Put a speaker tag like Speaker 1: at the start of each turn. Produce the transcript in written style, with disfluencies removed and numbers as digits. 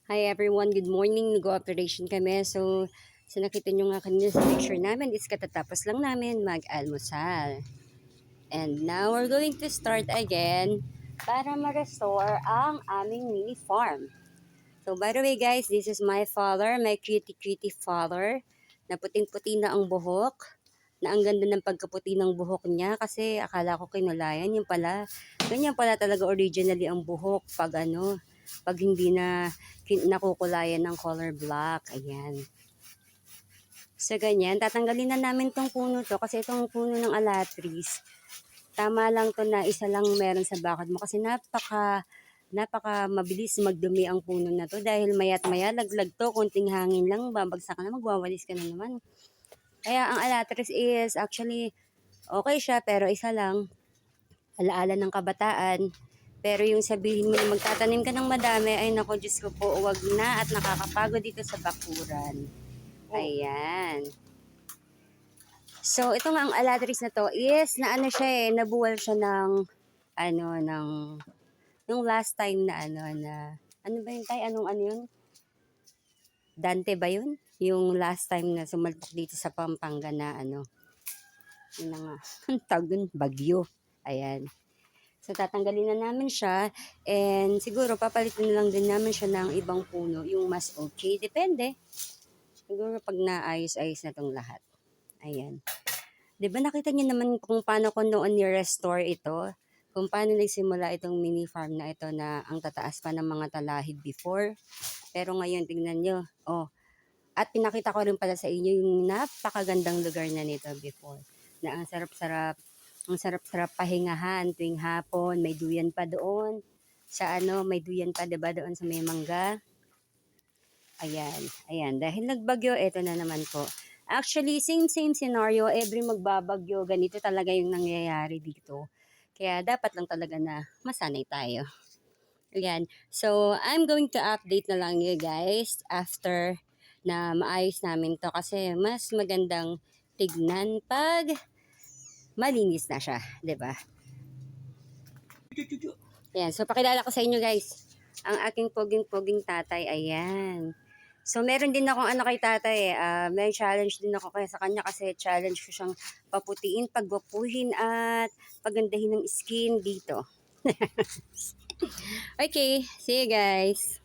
Speaker 1: Hi everyone, good morning. Nag-ooperation kami. So nakita nyo nga kanina sa picture namin is katatapos lang namin mag-almusal. And now we're going to start again para ma-restore ang aming mini farm. So by the way guys, this is my father, my cutie father. Na puting-puti na ang buhok. Na ang ganda ng pagkaputi ng buhok niya kasi akala ko kinulayan. Yung pala, ganyan pala talaga originally ang buhok pag hindi na nakukulayan ng color black. Ayan. So, ganyan. Tatanggalin na namin tong puno to kasi itong puno ng alatris. Tama lang to na isa lang meron sa bakod mo kasi napaka mabilis magdumi ang puno na to dahil mayat maya laglag to, konting hangin lang, babagsak na, magwawalis ka na naman. Kaya ang alatris is actually okay siya pero isa lang, alaala ng kabataan. Pero yung sabihin mo na magtatanim ka ng madami, ay nako Diyos ko po, wag na at nakakapagod dito sa bakuran. Ayan. So, ito nga ang alatris na to is, na ano siya nabuwal siya nung last time na ano ba yun tayo? Ano yun? Dante ba yun? Yung last time na sumalpok dito sa Pampanga na yun na nga, ang tawag dun, bagyo. Ayan. So, tatanggalin na namin siya and siguro papalitin na lang din namin siya ng ibang puno, yung mas okay. Depende. Siguro pag naayos-ayos na tong lahat. Ayan. Diba nakita niyo naman kung paano ko noon ni-restore ito? Kung paano nagsimula itong mini farm na ito na ang tataas pa ng mga talahib before. Pero ngayon, tingnan nyo. Oh, at pinakita ko rin pala sa inyo yung napakagandang lugar na nito before. Na ang sarap-sarap pahingahan tuwing hapon. May duyan pa doon. May duyan pa diba doon sa may mangga. Ayan, ayan. Dahil nagbagyo, ito na naman po. Actually, same scenario. Every magbabagyo, ganito talaga yung nangyayari dito. Kaya dapat lang talaga na masanay tayo. Ayan. So, I'm going to update na lang you guys after na maayos namin to kasi mas magandang tignan pag malinis na siya, 'di ba? Ayan. So, pakilala ko sa inyo guys. Ang aking poging-poging tatay. Ayan. So, meron din akong kay tatay may challenge din ako kaya sa kanya kasi challenge ko siyang paputiin, pagwapuhin at pagandahin ng skin dito. Okay, see you guys.